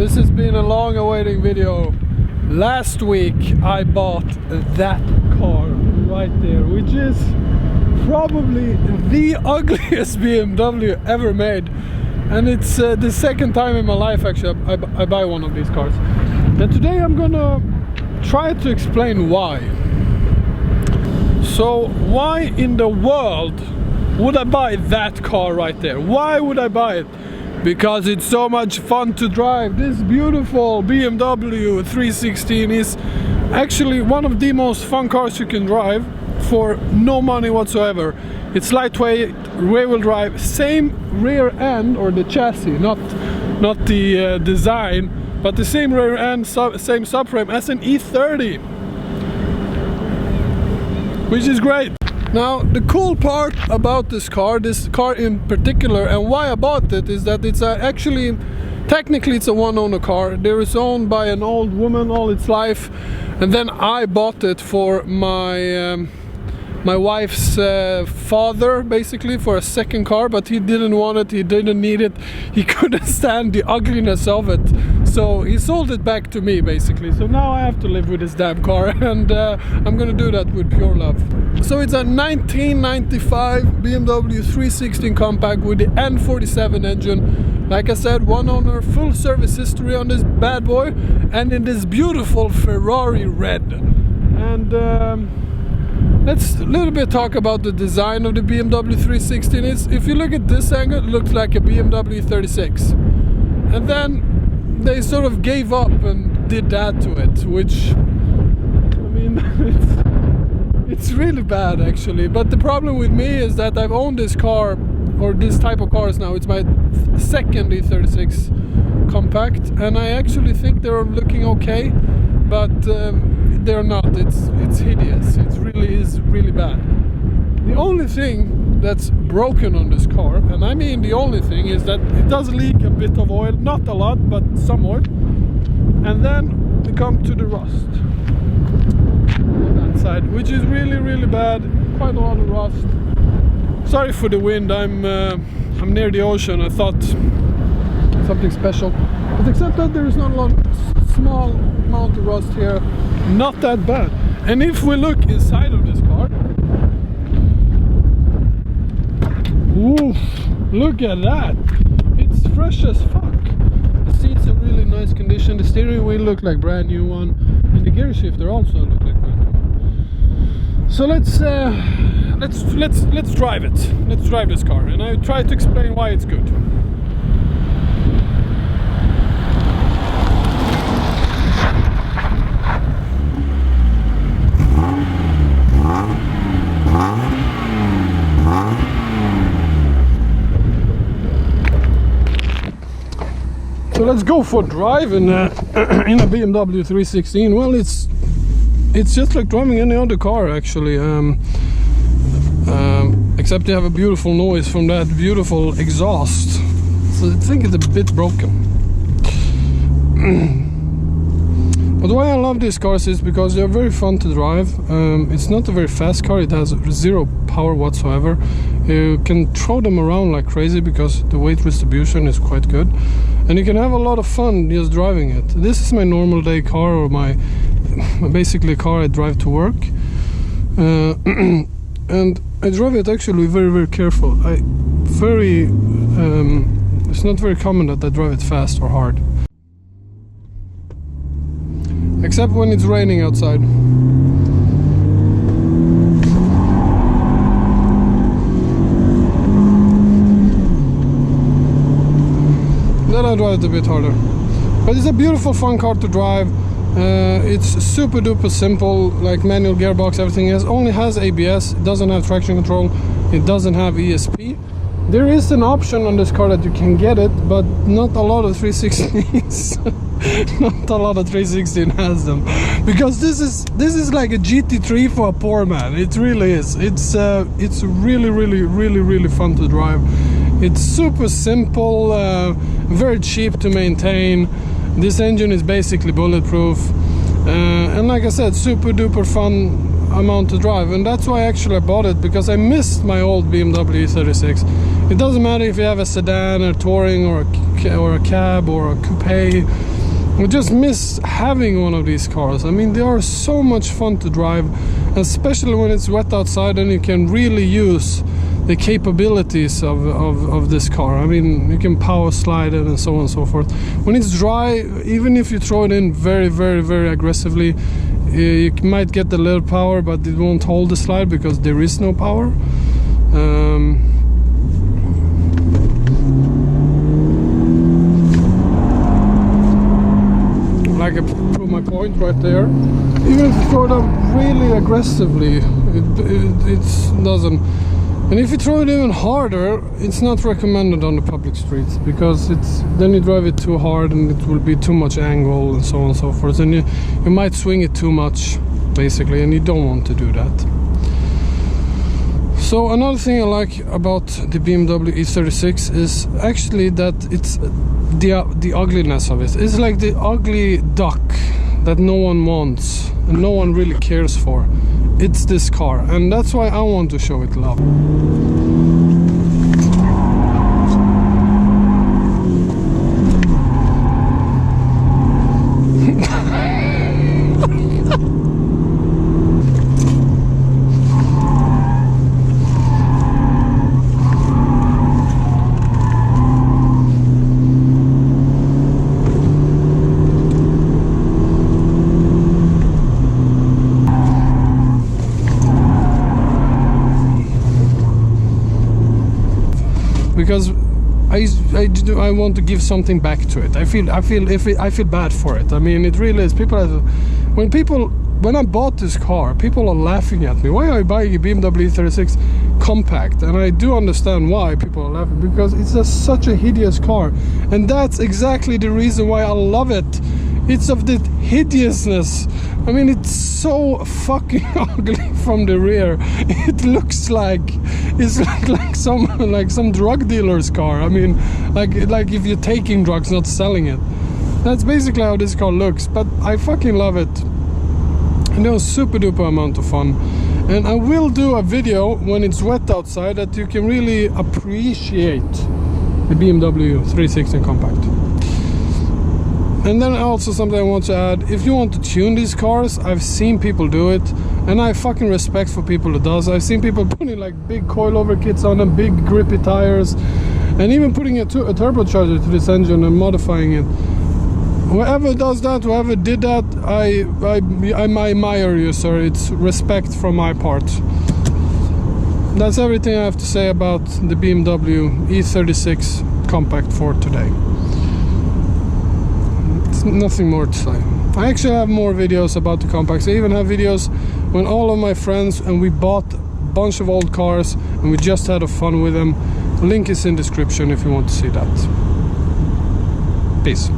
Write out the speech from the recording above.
This has been a long awaiting video. Last week I bought that car right there, which is probably the ugliest BMW ever made, and it's the second time in my life actually I buy one of these cars. And today I'm gonna try to explain why. So why in the world would I buy that car right there? Why would I buy it? Because it's so much fun to drive. This beautiful BMW 316 is actually one of the most fun cars you can drive for no money whatsoever. It's lightweight, rear-wheel drive, same rear end, or the chassis, not the design, but the same rear end, same subframe as an E30, which is great. Now, the cool part about this car in particular, and why I bought it, is that it's actually, technically it's a one-owner car. It is owned by an old woman all its life, and then I bought it for my wife's father, basically, for a second car, but he didn't want it, he didn't need it, he couldn't stand the ugliness of it, so he sold it back to me, basically. So now I have to live with this damn car, and I'm gonna do that with pure love. So it's a 1995 BMW 316 compact with the N47 engine. Like I said, one owner, full service history on this bad boy, and in this beautiful Ferrari red. And let's a little bit talk about the design of the BMW 316. If you look at this angle, it looks like a BMW E36. And then they sort of gave up and did that to it, which, I mean, it's really bad actually. But the problem with me is that I've owned this car, or this type of cars now. It's my second E36 compact, and I actually think they're looking okay, but they're not. It's hideous. It really is really bad. The only thing that's broken on this car, and I mean the only thing, is that it does leak a bit of oil, not a lot, but somewhat. And then we come to the rust on that side, which is really, really bad. Quite a lot of rust. Sorry for the wind. I'm near the ocean. I thought something special, but except that there is not a lot, small amount of rust here. Not that bad. And if we look inside of this car, oof, look at that. It's fresh as fuck. The seats are really nice condition. The steering wheel look like brand new one, and the gear shifter also look like brand new. So let's drive it. Let's drive this car, and I try to explain why it's good. So let's go for a drive in a BMW 316. Well, it's just like driving any other car actually, except you have a beautiful noise from that beautiful exhaust. So I think it's a bit broken. But why I love these cars is because they're very fun to drive. It's not a very fast car. It has zero power whatsoever. You can throw them around like crazy because the weight distribution is quite good, and you can have a lot of fun just driving it. This is my normal day car, or my basically car I drive to work, and I drive it actually very, very careful. It's not very common that I drive it fast or hard, except when it's raining outside. Then I drive it a bit harder. But it's a beautiful, fun car to drive. It's super duper simple, like manual gearbox, everything else. Only has ABS, it doesn't have traction control, it doesn't have ESP. There is an option on this car that you can get it, but not a lot of 316s. Not a lot of 316 has them, because this is like a GT3 for a poor man. It really is. It's really, really, really, really fun to drive. It's super simple, very cheap to maintain. This engine is basically bulletproof, and like I said, super duper fun. amount to drive, and that's why actually I bought it, because I missed my old BMW E36. It doesn't matter if you have a sedan or touring or a cab or a coupe. I just miss having one of these cars. I mean, they are so much fun to drive, especially when it's wet outside and you can really use the capabilities of this car. I mean, you can power slide it and so on and so forth. When it's dry, even if you throw it in very, very, very aggressively, you might get a little power, but it won't hold the slide because there is no power. I can prove my point right there. Even if you throw it up really aggressively, it doesn't. And if you throw it even harder, it's not recommended on the public streets, because then you drive it too hard and it will be too much angle and so on and so forth, and you might swing it too much basically, and you don't want to do that. So another thing I like about the BMW E36 is actually that it's the ugliness of it. It's like the ugly duck that no one wants and no one really cares for. It's this car, and that's why I want to show it love. Because I want to give something back to it. I feel bad for it. I mean, it really is. When I bought this car, people are laughing at me. Why are you buying a BMW E36 compact? And I do understand why people are laughing, because it's such a hideous car, and that's exactly the reason why I love it. It's of the hideousness. I mean, it's so fucking ugly from the rear. It looks like some drug dealer's car. I mean, like if you're taking drugs, not selling it. That's basically how this car looks. But I fucking love it. And it was super duper amount of fun. And I will do a video when it's wet outside that you can really appreciate the BMW 360 compact. And then also something I want to add, if you want to tune these cars, I've seen people do it, and I fucking respect for people who does. I've seen people putting like big coilover kits on them, big grippy tires, and even putting a turbocharger to this engine and modifying it. Whoever does that, whoever did that, I admire you, sir. It's respect from my part. That's everything I have to say about the BMW E36 compact for today. Nothing more to say. I actually have more videos about the compacts. I even have videos when all of my friends and we bought a bunch of old cars and we just had fun with them. Link is in description if you want to see that. Peace.